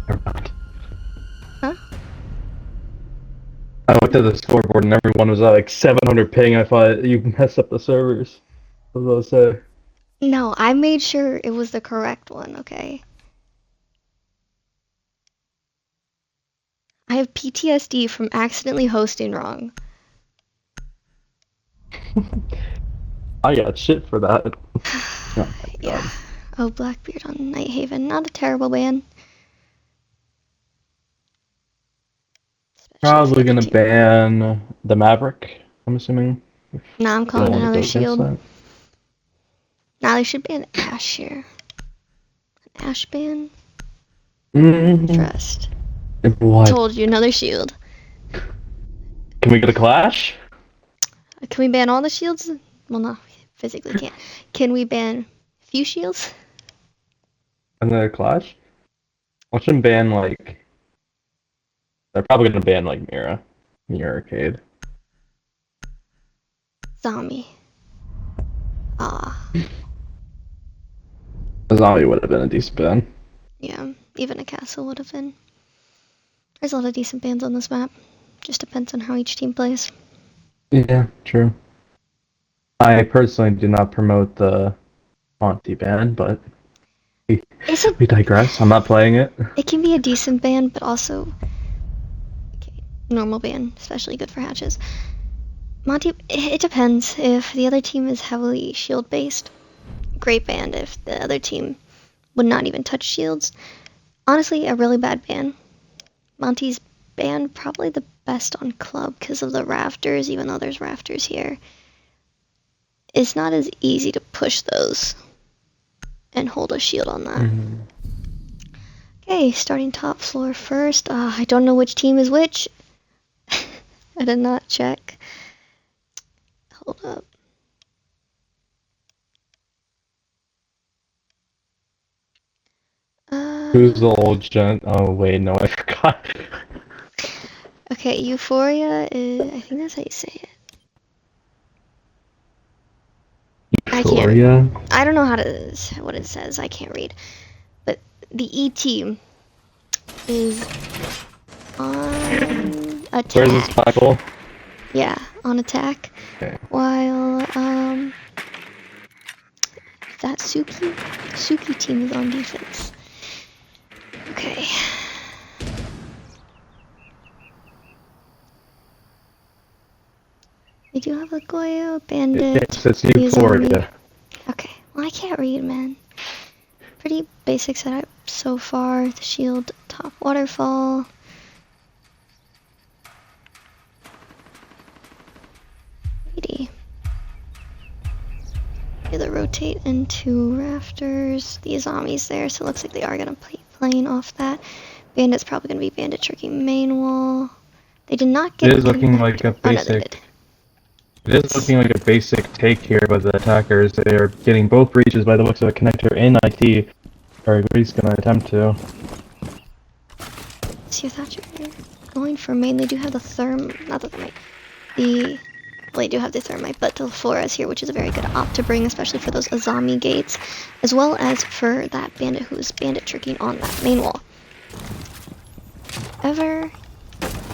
Never mind. Huh? I looked at the scoreboard and everyone was at like 700 ping. I thought you messed up the servers. What was I say? No, I made sure it was the correct one, okay? I have PTSD from accidentally hosting wrong. I got shit for that. Oh my Yeah. god. Oh, Blackbeard on Night Haven. Not a terrible ban. Probably gonna ban the Maverick, I'm assuming. Nah, I'm They calling don't want to another go against shield. that. Nah, they should ban Ash here. An Ash ban? Mm-hmm. Trust. What? Told you, another shield. Can we get a clash? Can we ban all the shields? Well, no, physically can't. Can we ban a few shields? Another clash? Watch them ban like. They're probably gonna ban like Mira Arcade. Zombie. Ah. The zombie would have been a decent ban. Yeah, even a castle would have been. There's a lot of decent bans on this map. Just depends on how each team plays. Yeah, true. I personally do not promote the Monty ban, but we digress. I'm not playing it. It can be a decent ban, but also normal ban, especially good for hatches. Monty, it depends. If the other team is heavily shield based, great ban. If the other team would not even touch shields, honestly, a really bad ban. Monty's ban probably the best on club because of the rafters, even though there's rafters here. It's not as easy to push those and hold a shield on that. Mm-hmm. Okay, starting top floor first. I don't know which team is which. I did not check. Hold up. Who's the old gent? Oh wait, no, I forgot. Okay, Euphoria is. I think that's how you say it. Euphoria? I don't know what it says. I can't read. But the E team is on attack. Where's this Michael? Yeah, on attack. Okay. While that Suki team is on defense. Okay. We do have a Goyo, Bandit. Yes, it's Euphoria. Okay, well I can't read, man. Pretty basic setup so far. The shield, top waterfall. Righty. Either rotate into rafters. The zombies there, so it looks like they are gonna be playing off that. Bandit's probably gonna be bandit tricking main wall. They did not get. It is looking like a basic. It is looking like a basic take here by the attackers. They are getting both breaches by the looks of a connector in IT, or at least going to attempt to. See if that's going for main. They do have the not the thermite. Well, they do have the thermite, but the Flores here, which is a very good op to bring, especially for those Azami gates, as well as for that bandit who is bandit tricking on that main wall. However,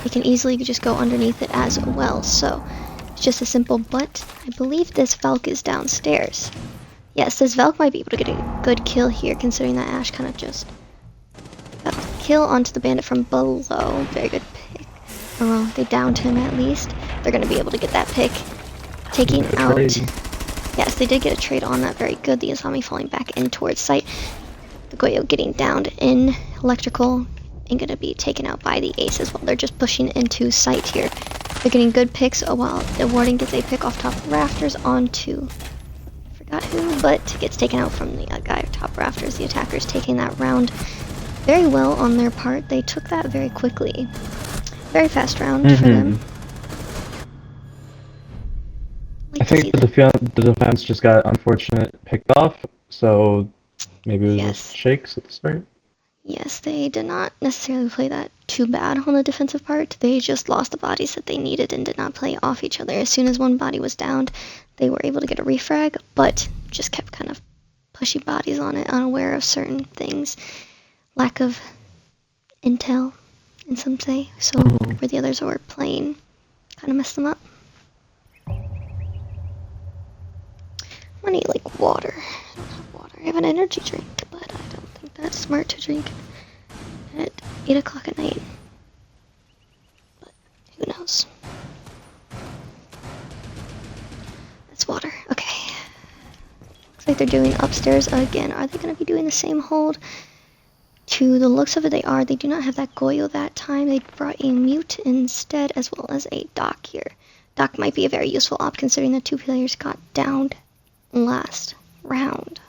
they can easily just go underneath it as well, so it's just a simple, but I believe this Valk is downstairs. Yes, this Valk might be able to get a good kill here, considering that Ash kind of just got a kill onto the bandit from below. Very good pick. Oh, well, they downed him at least. They're going to be able to get that pick. Taking out... Yes, they did get a trade on that. Very good. The Azami falling back in towards site. The Goyo getting downed in electrical and going to be taken out by the ace as well. They're just pushing into site here. They're getting good picks while the Warden gets a pick off top rafters onto... I forgot who, but gets taken out from the guy top rafters. The attackers taking that round very well on their part. They took that very quickly. Very fast round for them. I think the defense just got unfortunate picked off, so maybe it was just shakes at the start. Yes, they did not necessarily play that too bad on the defensive part. They just lost the bodies that they needed and did not play off each other. As soon as one body was downed, they were able to get a refrag, but just kept kind of pushy bodies on it, unaware of certain things. Lack of intel, in some say. So where the others were playing, kind of messed them up. I need like water. I don't have water. I have an energy drink, but I don't think that's smart to drink at 8 o'clock at night. But who knows? That's water. Okay. Looks like they're doing upstairs again. Are they going to be doing the same hold? To the looks of it, they are. They do not have that Goyo that time. They brought a mute instead, as well as a Doc here. Doc might be a very useful op, considering the two players got downed last round.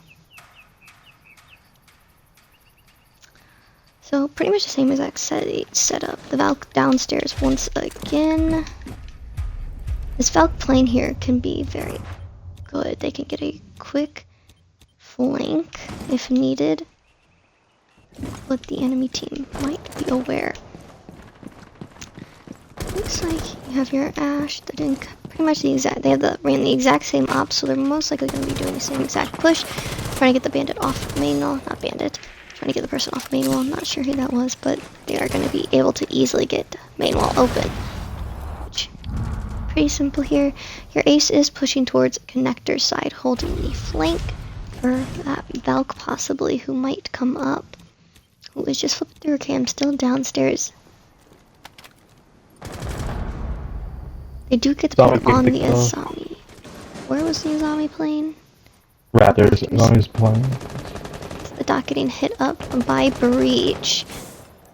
So pretty much the same exact setup. The Valk downstairs once again. This Valk plane here can be very good. They can get a quick flank if needed, but the enemy team might be aware. Looks like you have your Ash. They're doing pretty much the exact. They ran the exact same op, so they're most likely going to be doing the same exact push, trying to get the bandit off main wall. Not bandit. Trying to get the person off main wall. I'm not sure who that was, but they are going to be able to easily get main wall open. Which, pretty simple here. Your ace is pushing towards connector side, holding the flank for that Valk possibly, who might come up. Who is just flipping through her cam, still downstairs. They do get the pick on the Azami. Where was the Azami playing? Raptors, Azami's playing. The Doc getting hit up by Breach.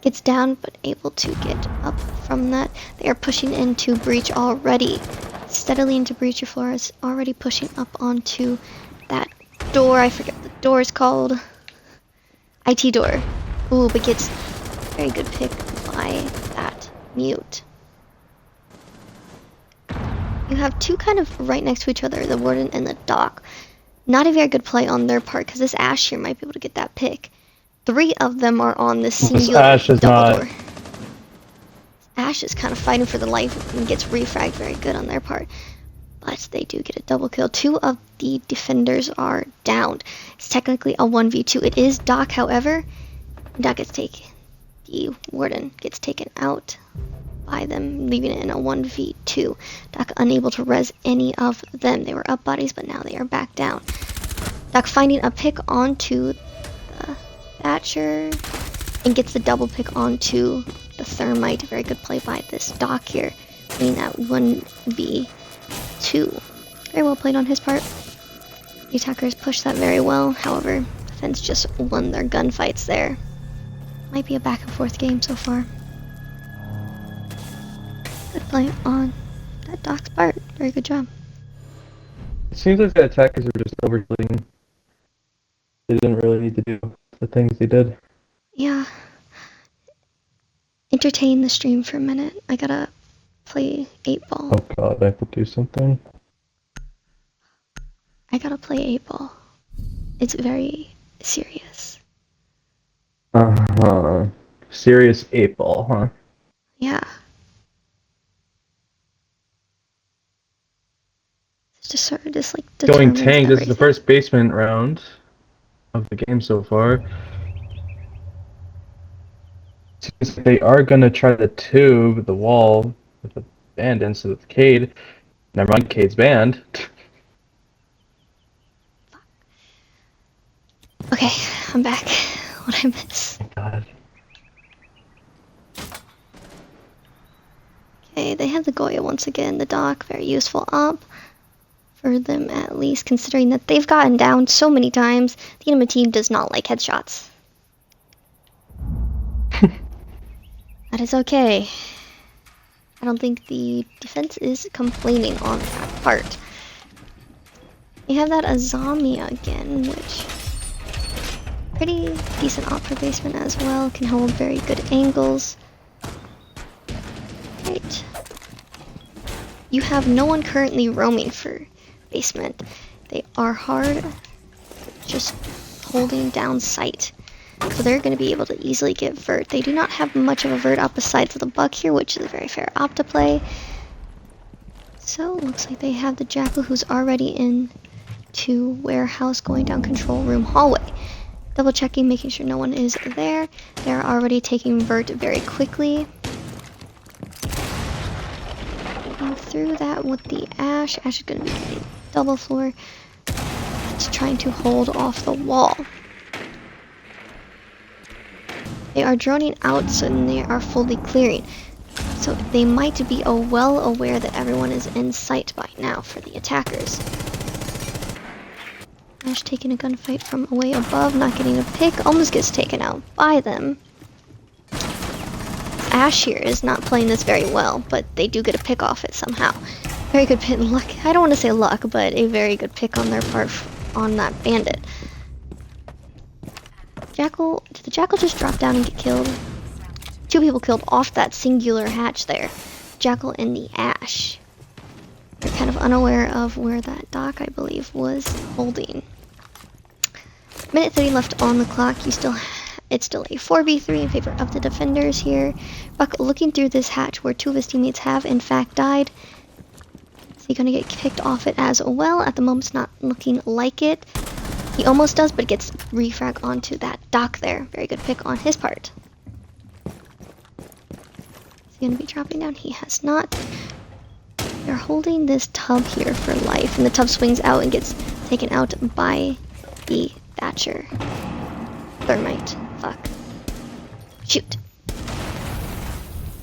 Gets down, but able to get up from that. They are pushing into Breach already. Steadily into Breach. Euphoria is already pushing up onto that door. I forget what the door is called. IT door. Ooh, but gets very good pick by that mute. You have two kind of right next to each other, the Warden and the Doc. Not a very good play on their part, because this Ash here might be able to get that pick. 3 of them are on this singular Ash is double door. Ash is kind of fighting for the life and gets refragged very good on their part. But they do get a double kill. 2 of the defenders are downed. It's technically a 1v2. It is Doc, however. Doc gets taken. The Warden gets taken out by them, leaving it in a 1v2. Doc unable to res any of them. They were up bodies, but now they are back down. Doc finding a pick onto the Thatcher and gets the double pick onto the Thermite. A very good play by this Doc here, winning that 1v2. Very well played on his part. The attackers pushed that very well. However, defense just won their gunfights there. Might be a back and forth game so far. Good play on that Doc's part. Very good job. It seems like the attackers were just overdoing. They didn't really need to do the things they did. Yeah. Entertain the stream for a minute. I gotta play 8-ball. Oh god, I have to do something. I gotta play 8-ball. It's very serious. Serious 8-ball, huh? Yeah. It's just sort of just like Going determines tank, this is the everything. first basement round of the game so far. Since they are gonna try to tube the wall with the bandits with Cade. Never mind, Cade's banned. Okay, I'm back. What I miss? Oh god. Okay, they have the Goya once again. The Doc, very useful op for them at least, considering that they've gotten down so many times. The enemy team does not like headshots. That is okay. I don't think the defense is complaining on that part. You have that Azami again, which pretty decent op for basement as well. Can hold very good angles. Right. You have no one currently roaming for basement. They are hard, just holding down sight. So they're going to be able to easily get vert. They do not have much of a vert up besides the Buck here, which is a very fair op to play. So looks like they have the Jackal, who's already in to warehouse, going down control room hallway. Double checking, making sure no one is there. They're already taking Vert very quickly. Going through that with the Ash. Ash is going to be getting double floor. It's trying to hold off the wall. They are droning out, so they are fully clearing. So they might be well aware that everyone is in sight by now for the attackers. Ash taking a gunfight from way above, not getting a pick, almost gets taken out by them. Ash here is not playing this very well, but they do get a pick off it somehow. Very good pick, luck. I don't want to say luck, but a very good pick on their part on that bandit. Jackal, did the Jackal just drop down and get killed? 2 people killed off that singular hatch there. Jackal and the Ash. They're kind of unaware of where that dock, I believe, was holding. Minute 30 left on the clock. It's still a 4v3 in favor of the defenders here. Buck looking through this hatch where 2 of his teammates have in fact died. Is he going to get kicked off it as well? At the moment, it's not looking like it. He almost does, but gets refrag onto that dock there. Very good pick on his part. Is he going to be dropping down? He has not. They're holding this tub here for life, and the tub swings out and gets taken out by the Thatcher. Thermite. Fuck. Shoot. The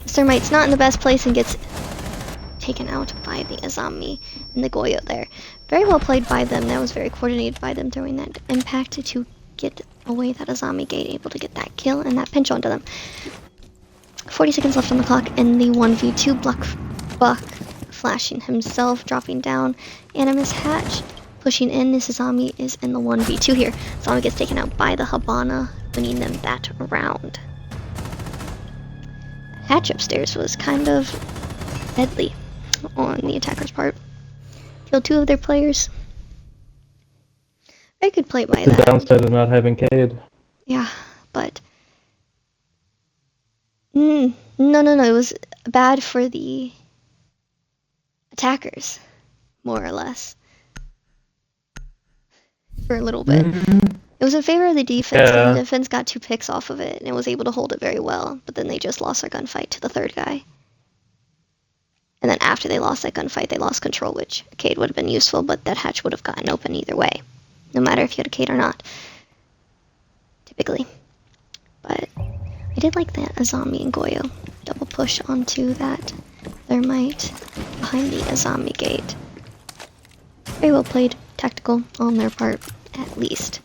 Thermite's not in the best place and gets taken out by the Azami and the Goyo there. Very well played by them. That was very coordinated by them, throwing that impact to get away that Azami gate, able to get that kill and that pinch onto them. 40 seconds left on the clock in the 1v2. Buck flashing himself, dropping down. Animus Hatch pushing in. This Azami is in the 1v2 here. Azami gets taken out by the Habana, winning them that round. Hatch upstairs was kind of deadly on the attacker's part. Killed 2 of their players. Very good play by them. The downside of not having Cade. Yeah, but no. It was bad for the attackers, more or less, for a little bit. It was in favor of the defense, Yeah. and the defense got 2 picks off of it, and it was able to hold it very well, but then they just lost their gunfight to the 3rd guy. And then after they lost that gunfight, they lost control, which a Cade would have been useful, but that hatch would have gotten open either way, no matter if you had a Cade or not, typically. But I did like that Azami and Goyo double push onto that Thermite behind the Azami gate. Very well played, tactical on their part, at least.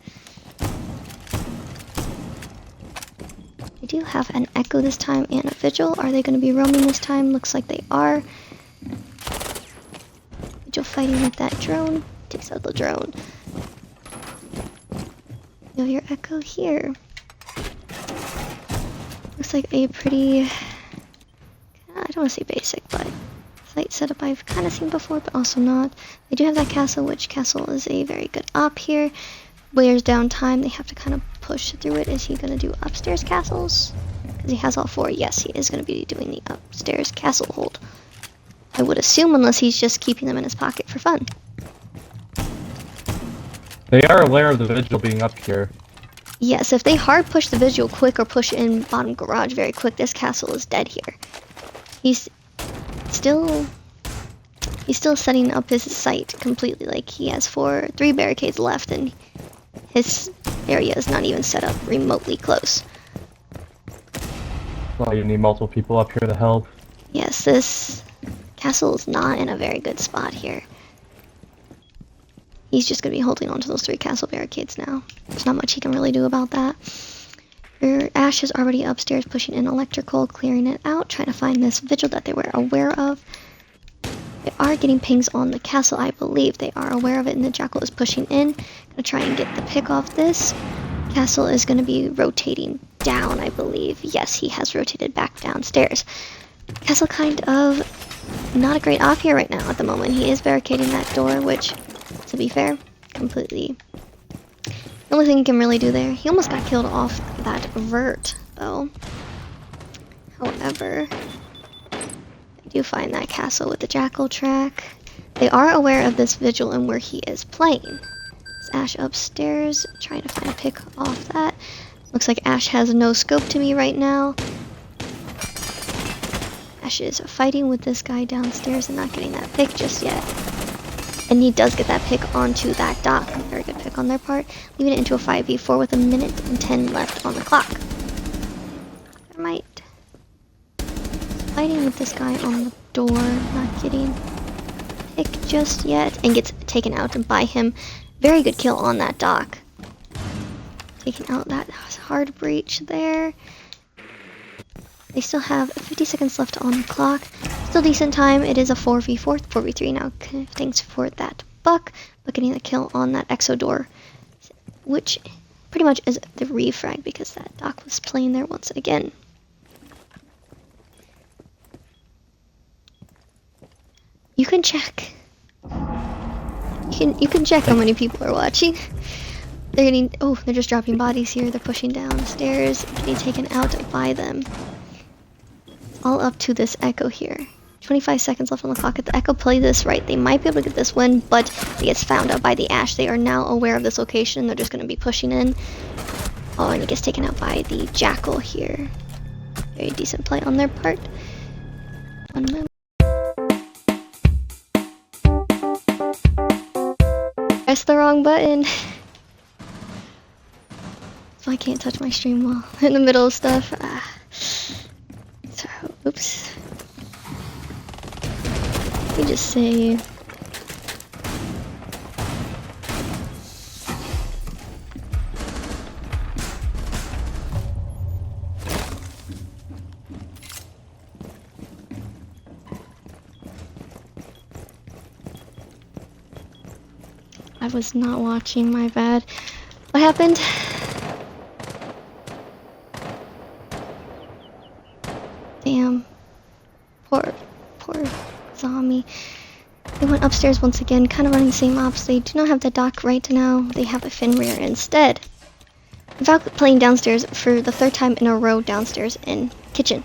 They do have an Echo this time and a Vigil. Are they going to be roaming this time? Looks like they are. Vigil fighting with that drone. Takes out the drone. You have your Echo here. Looks like a pretty, I don't want to say basic, but slight setup I've kind of seen before, but also not. They do have that castle, which castle is a very good op here. Wears down time. They have to kind of push through it. Is he going to do upstairs castles? Because he has all 4. Yes, he is going to be doing the upstairs castle hold. I would assume, unless he's just keeping them in his pocket for fun. They are aware of the Vigil being up here. Yes, if they hard push the Vigil quick or push in bottom garage very quick, this castle is dead here. He's still setting up his site completely. Like, he has 3 barricades left, and his area is not even set up remotely close. Well, you need multiple people up here to help. Yes, this castle is not in a very good spot here. He's just going to be holding on to those 3 castle barricades now. There's not much he can really do about that. Ash is already upstairs pushing in electrical, clearing it out, trying to find this Vigil that they were aware of. They are getting pings on the castle, I believe. They are aware of it, and the Jackal is pushing in. Gonna try and get the pick off this. Castle is going to be rotating down, I believe. Yes, he has rotated back downstairs. Castle kind of not a great off here right now at the moment. He is barricading that door, which, to be fair, completely the only thing he can really do there. He almost got killed off that Vert, though. However, I do find that castle with the Jackal track. They are aware of this Vigil and where he is playing. It's Ash upstairs, trying to find a pick off that. Looks like Ash has no scope to me right now. Ash is fighting with this guy downstairs and not getting that pick just yet. And he does get that pick onto that dock. Very good pick on their part. Leaving it into a 5v4 with 1:10 left on the clock. Might. Fighting with this guy on the door, not getting pick just yet, and gets taken out by him. Very good kill on that dock. Taking out that hard breach there. They still have 50 seconds left on the clock. Still decent time. It is a 4v4, 4v3 now. Thanks for that buck. But getting the kill on that exo door, which pretty much is the refrag because that dock was playing there once again. You can check. You can check how many people are watching. They're just dropping bodies here. They're pushing downstairs, getting taken out by them. It's all up to this Echo here. 25 seconds left on the clock. If the Echo play this right, they might be able to get this win, but it gets found out by the Ash. They are now aware of this location. They're just going to be pushing in. Oh, and it gets taken out by the Jackal here. Very decent play on their part. 1 minute. Press the wrong button. So I can't touch my stream while in the middle of stuff. So, oops. Let me just say. I was not watching, my bad. What happened? Damn. Poor zombie. They went upstairs once again, kind of running the same ops. They do not have the dock right now. They have a Fenrir instead. Valk playing downstairs for the 3rd time in a row downstairs in kitchen.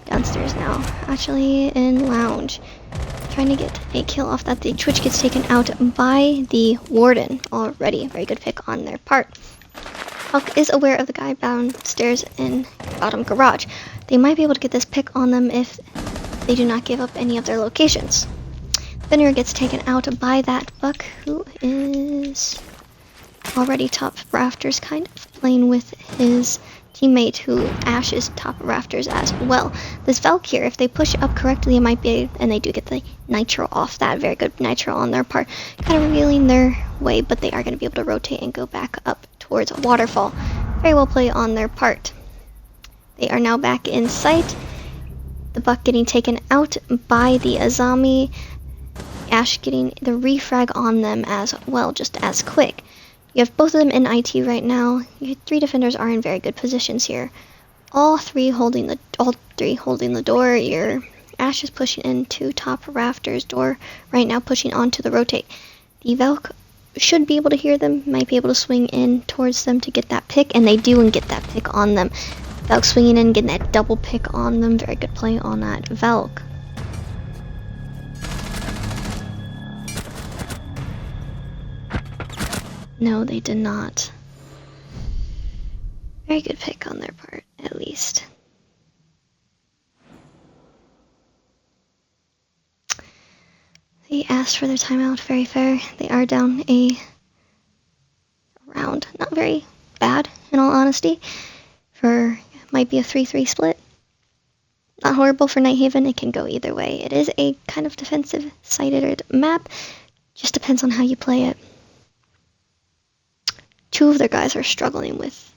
Downstairs now. Actually in lounge. Trying to get a kill off that. The Twitch gets taken out by the Warden already. Very good pick on their part. Hulk is aware of the guy downstairs in bottom garage. They might be able to get this pick on them if they do not give up any of their locations. Fenrir gets taken out by that Buck, who is already top rafters, kind of playing with his teammate, who Ash is top rafters as well. This Valk here, if they push up correctly, it might be, and they do get the nitro off that. Very good nitro on their part, kind of revealing their way, but they are going to be able to rotate and go back up towards a waterfall. Very well played on their part. They are now back in sight. The Buck getting taken out by the Azami. Ash getting the refrag on them as well, just as quick. You have both of them in IT right now. Your 3 defenders are in very good positions here. All three holding the door. Your Ash is pushing into top rafters door right now, pushing onto the rotate. The Valk should be able to hear them, might be able to swing in towards them to get that pick, and they do and get that pick on them. Valk swinging in, getting that double pick on them. Very good play on that Valk. No, they did not. Very good pick on their part, at least. They asked for their timeout, very fair. They are down a round. Not very bad, in all honesty. Might be a 3-3 split. Not horrible for Nighthaven. It can go either way. It is a kind of defensive-sided map. Just depends on how you play it. 2 of their guys are struggling with...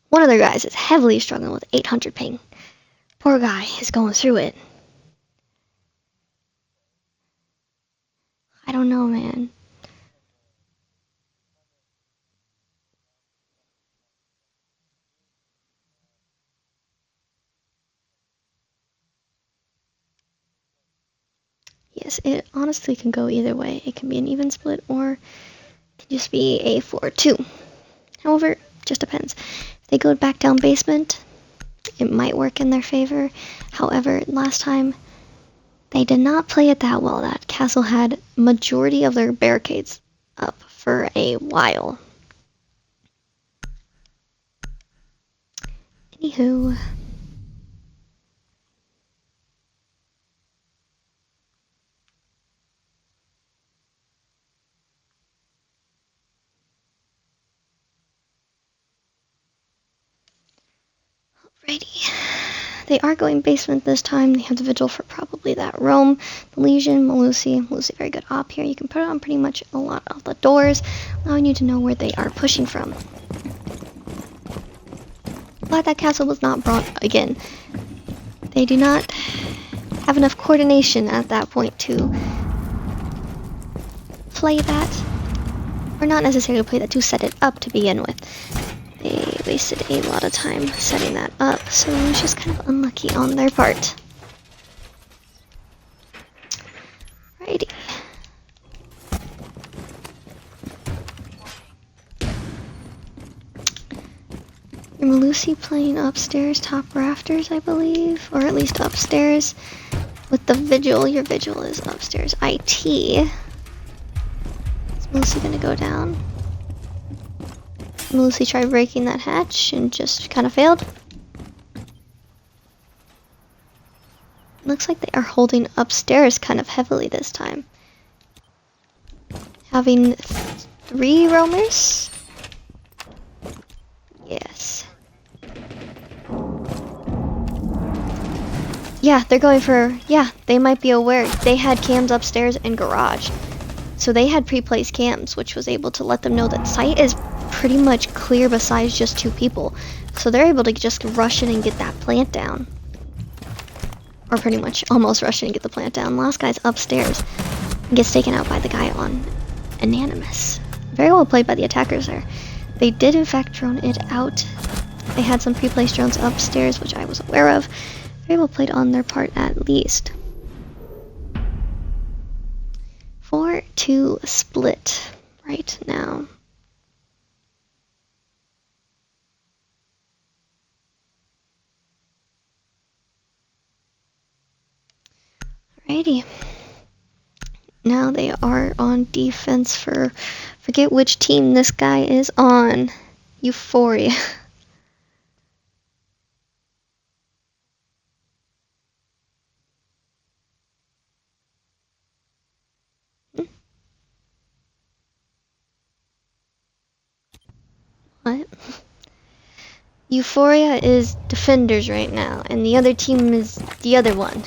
One of their guys is heavily struggling with 800 ping. Poor guy is going through it. I don't know, man. Yes, it honestly can go either way. It can be an even split or it can just be a 4-2. However, just depends. If they go back down basement, it might work in their favor. However, last time they did not play it that well. That castle had majority of their barricades up for a while. Anywho. Alrighty. They are going basement this time. They have the vigil for probably that roam. The Legion, Malusi, very good op here. You can put it on pretty much a lot of the doors, allowing you to know where they are pushing from. Glad that castle was not brought again. They do not have enough coordination at that point to play that, or not necessarily play that, to set it up to begin with. They wasted a lot of time setting that up, so it was just kind of unlucky on their part. Righty. Your Malusi playing upstairs, top rafters, I believe, or at least upstairs. With the vigil, your vigil is upstairs. IT. Is Malusi gonna go down? Malusi tried breaking that hatch and just kind of failed. Looks like they are holding upstairs kind of heavily this time. Having 3 roamers? Yes. Yeah, they're going for, yeah, they might be aware. They had cams upstairs and garage. So they had pre-placed cams, which was able to let them know that site is pretty much clear besides just 2 people. So they're able to just rush in and get that plant down. Or pretty much almost rush in and get the plant down. Last guy's upstairs. And gets taken out by the guy on Anonymous. Very well played by the attackers there. They did in fact drone it out. They had some pre-placed drones upstairs, which I was aware of. Very well played on their part at least. 4-2 split right now. Alrighty. Now they are on defense for, forget which team this guy is on. Euphoria. What? Euphoria is defenders right now, and the other team is the other one.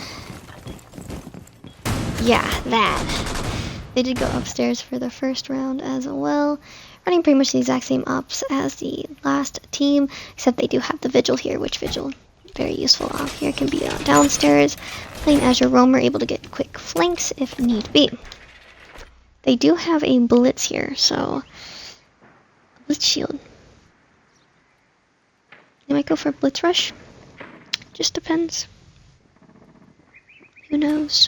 Yeah, that. They did go upstairs for the first round as well. Running pretty much the exact same ops as the last team, except they do have the vigil here, which vigil, very useful op here, can be downstairs, playing as your roamer, able to get quick flanks if need be. They do have a blitz here, so blitz shield. They might go for a blitz rush. Just depends. Who knows?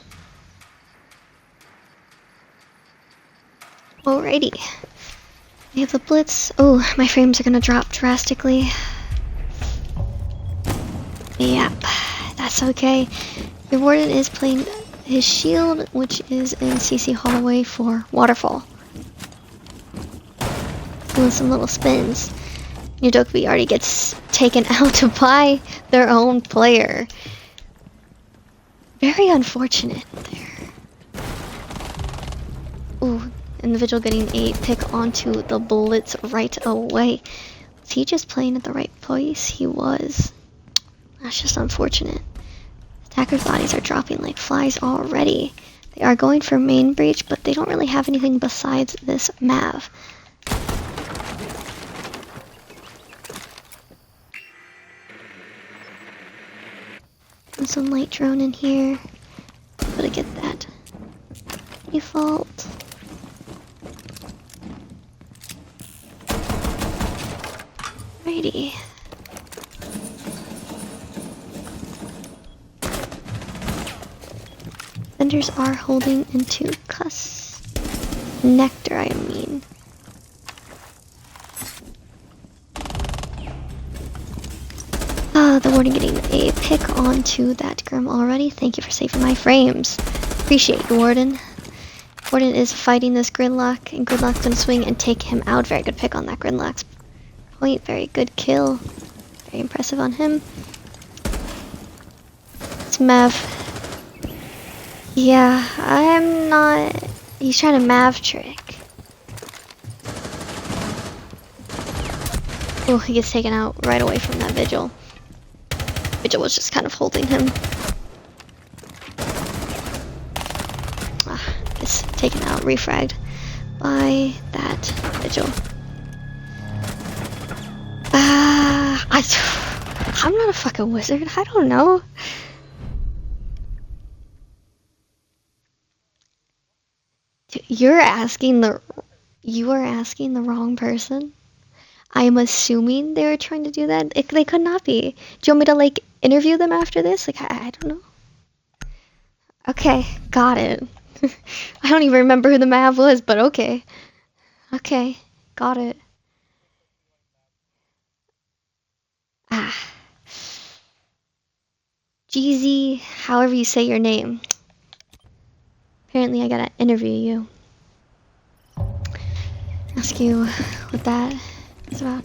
Alrighty. We have the blitz. Oh, my frames are gonna drop drastically. Yep, that's okay. Your warden is playing his shield, which is in CC hallway for waterfall. Doing some little spins. Your Dokubi already gets taken out by their own player. Very unfortunate there. Ooh, and the vigil getting a pick onto the blitz right away. Was he just playing at the right place? He was. That's just unfortunate. Attackers' bodies are dropping like flies already. They are going for main breach, but they don't really have anything besides this Mav. And some light drone in here. Able to get that default. Righty. Vendors are holding into Cuss. Nectar, I mean. The warden getting a pick onto that Grim already. Thank you for saving my frames. Appreciate you, Warden. important is fighting this Gridlock, and Gridlock's gonna swing and take him out. Very good pick on that Gridlock's point. Very good kill. Very impressive on him. It's Mav. Yeah, I'm not... He's trying to Mav trick. Oh, he gets taken out right away from that Vigil. Vigil was just kind of holding him. Gets taken out, refragged by that Vigil. I'm not a fucking wizard. I don't know. You are asking the wrong person. I'm assuming they were trying to do that. They could not be. Do you want me to like interview them after this? Like I don't know. Okay, got it. I don't even remember who the Mav was, but okay. Okay, got it. Jeezy, however you say your name. Apparently I gotta interview you. Ask you what that is about.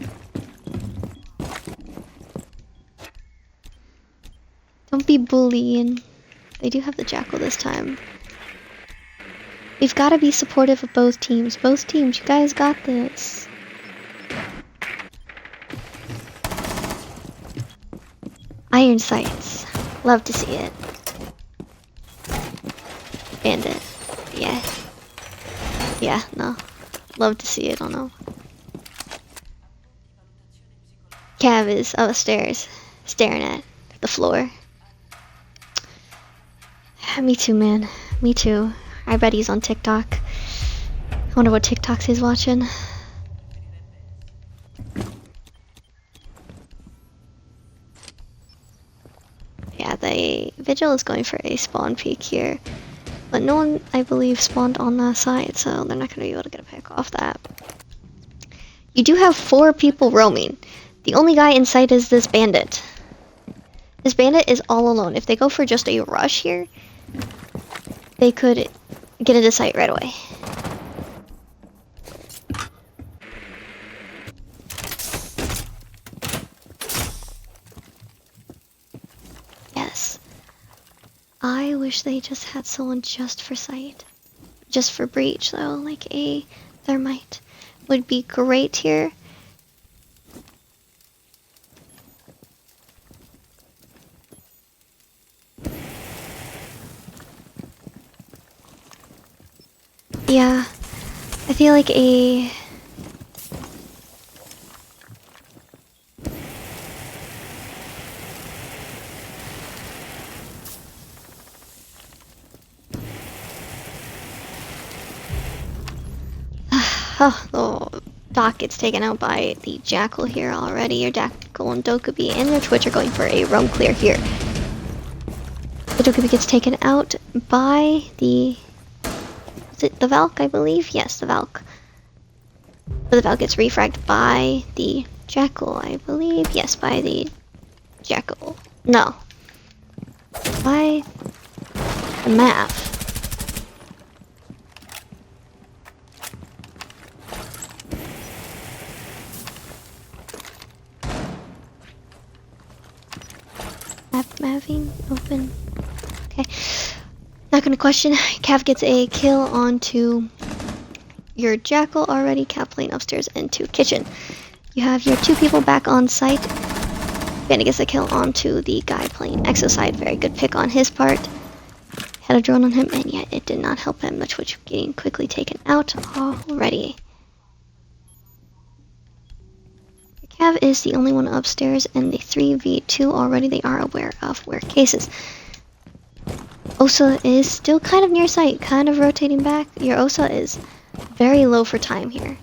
Don't be bullying. They do have the Jackal this time. We've got to be supportive of both teams. Both teams, you guys got this. Iron sights. Love to see it. Bandit. Yeah. Yeah, no. Love to see it, I don't know. Cav is upstairs, staring at the floor. Me too, man. Me too. I bet he's on TikTok. I wonder what TikToks he's watching. Yeah, the Vigil is going for a spawn peek here. But no one, I believe, spawned on that side, so they're not going to be able to get a pick off that. You do have 4 people roaming. The only guy in sight is this bandit. This bandit is all alone. If they go for just a rush here, they could get into sight right away. Yes. I wish they just had someone just for sight. Just for breach, though. Like a thermite would be great here. Yeah, I feel like a... the Doc gets taken out by the Jackal here already. Your Jackal and Dokubi and your Twitch are going for a roam clear here. The Dokubi gets taken out by the... Is it the Valk, I believe? Yes, the Valk. But the Valk gets refragged by the Jackal, I believe. Yes, by the Jackal. No. By the Mav. Maving open. Okay. Not gonna question. Cav gets a kill onto your Jackal already. Cav playing upstairs into kitchen. You have your 2 people back on site. Bandit gets a kill onto the guy playing Exoside. Very good pick on his part. Had a drone on him, and yet it did not help him. The Twitch getting quickly taken out already. Cav is the only one upstairs, and the 3v2 already they are aware of where cases. Osa is still kind of near sight, kind of rotating back. Your Osa is very low for time here.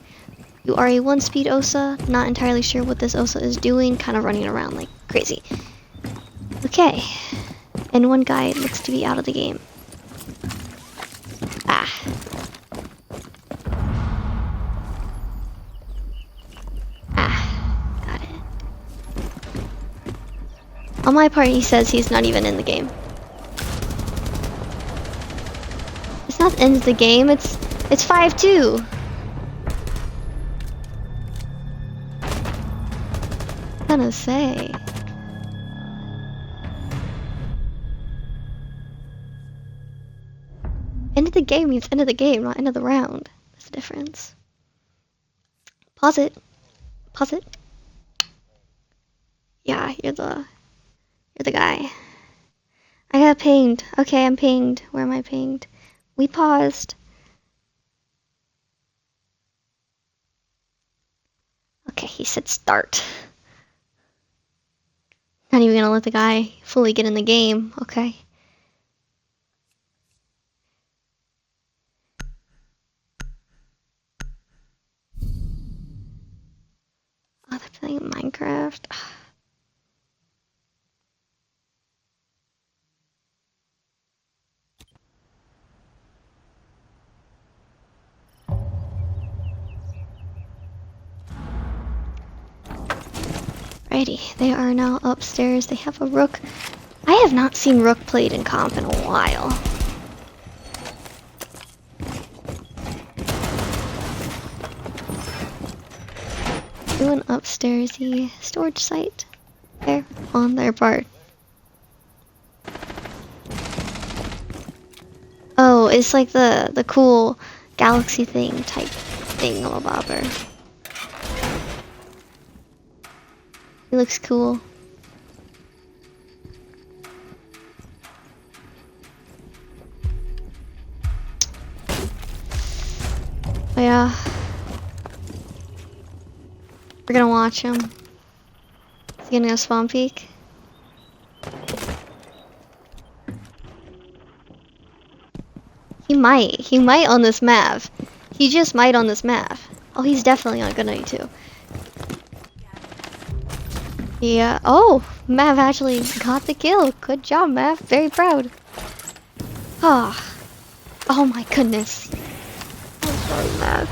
You are a 1-speed Osa, not entirely sure what this Osa is doing, kind of running around like crazy. Okay, and one guy looks to be out of the game. Got it. On my part, he says he's not even in the game. not end the game. It's 5-2. I'm gonna say. End of the game means end of the game, not end of the round. That's the difference. Pause it. Pause it. Yeah, you're the guy. I got pinged. Okay, I'm pinged. Where am I pinged? We paused. Okay, he said start. Not even gonna let the guy fully get in the game. Okay. Oh, they're playing Minecraft. Alrighty, they are now upstairs. They have a rook. I have not seen rook played in comp in a while. Do an upstairsy storage site there on their part. Oh, it's like the cool galaxy thing type thingamabobber. He looks cool. Oh, yeah. We're gonna watch him. Is he gonna go spawn peek? He might on this map. He just might on this map. Oh, he's definitely not gonna too. Yeah, oh, Mav actually got the kill. Good job, Mav. Very proud. Oh my goodness. I'm sorry, Mav.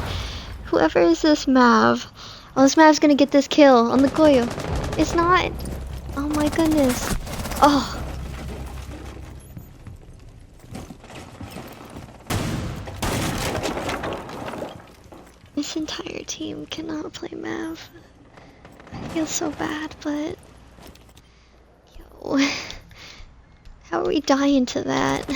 Whoever is this Mav? Oh, this Mav's gonna get this kill on the Goyo. It's not. Oh my goodness. Oh. This entire team cannot play Mav. I feel so bad, but yo, how are we dying to that?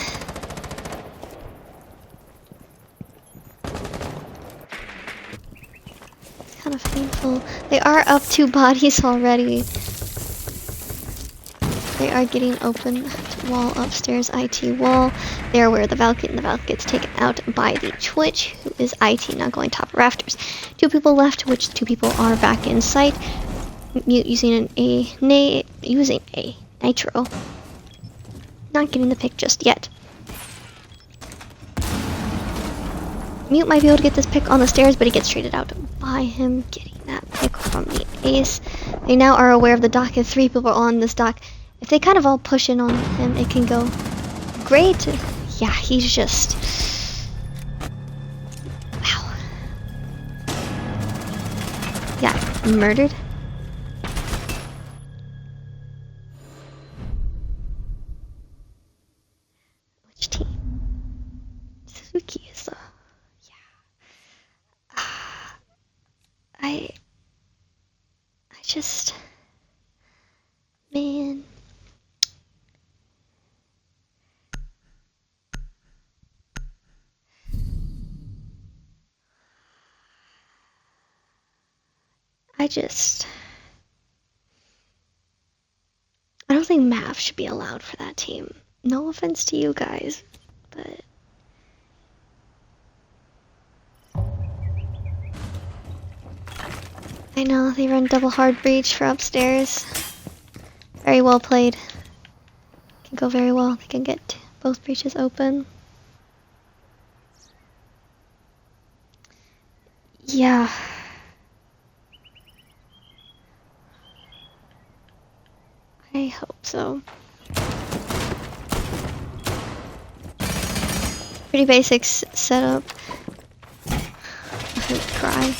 It's kind of painful. They are up 2 bodies already. They are getting open wall upstairs, IT wall. They are where the Valk and the Valk gets taken out by the Twitch, who is IT now going top rafters. 2 people left, which 2 people are back in sight. Mute using a nitro. Not getting the pick just yet. Mute might be able to get this pick on the stairs, but he gets traded out by him getting that pick from the ace. They now are aware of the dock. If 3 people are on this dock, if they kind of all push in on him, it can go great. Yeah, he's just... Wow. Yeah, murdered. Which team? Suki is yeah. I just... Man... I don't think Mav should be allowed for that team. No offense to you guys, but... I know, they run double hard breach for upstairs. Very well played. Can go very well. They can get both breaches open. Yeah. I hope so. Pretty basic setup. I would cry.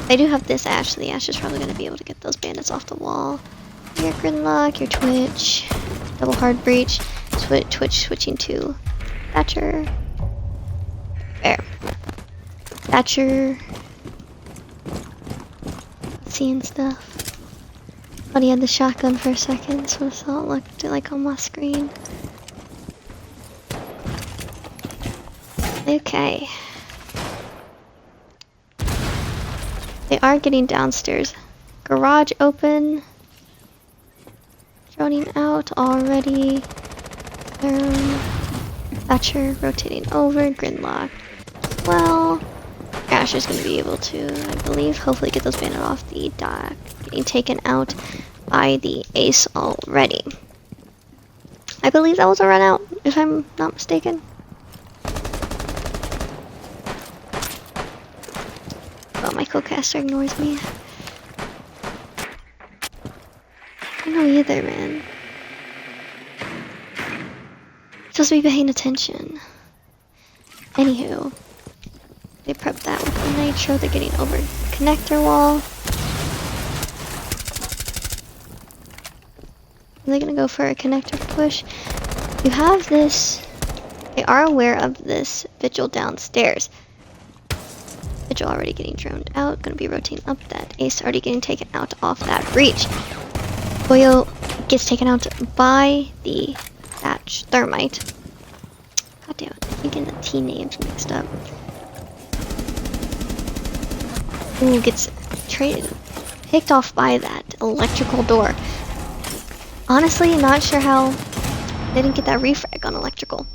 I do have this Ash, so the Ash is probably going to be able to get those bandits off the wall. Your Gridlock, your Twitch, double hard breach. Just switching to Thatcher. There. Thatcher. Seeing stuff. Thought he had the shotgun for a second, so that's all it looked like on my screen. Okay. They are getting downstairs. Garage open. Droning out already. Thatcher rotating over. Gridlock. Well, Ash is going to be able to, I believe, hopefully get those bandits off the dock. Getting taken out by the ace already. I believe that was a run out, if I'm not mistaken. Oh, my co-caster ignores me. I don't know either, man. Supposed to be paying attention. Anywho, they prepped that with the nitro. They're getting over connector wall. They're gonna go for a connector push. You have this. They are aware of this vigil downstairs. Vigil already getting droned out. Gonna be rotating up. That ace already getting taken out off that breach. Boyo gets taken out by the thatch thermite. God damn it, I'm getting the T names mixed up. Ooh, gets picked off by that electrical door. Honestly, not sure how they didn't get that refrag on electrical.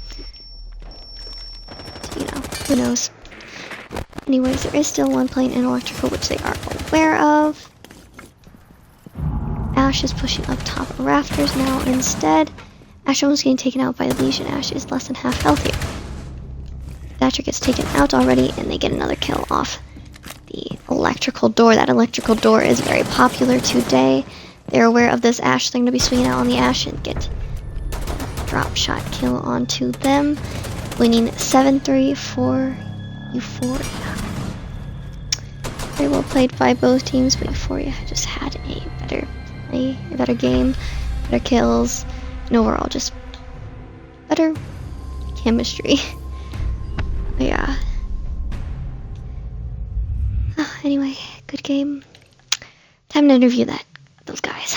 So, you know, who knows. Anyways, there is still one playing in electrical, which they are aware of. Ash is pushing up top of rafters now instead. Ash almost getting taken out by Legion. Ash is less than half health here. Thatcher gets taken out already, and they get another kill off the electrical door. That electrical door is very popular today. They're aware of this Ash. They're going to be swinging out on the Ash and get a drop shot kill onto them. Winning 7-3 for Euphoria. Very well played by both teams, but Euphoria just had a better game, better kills, and overall just better chemistry. But yeah. Anyway, good game. Time to interview those guys.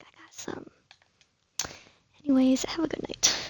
I got some. Anyways, have a good night.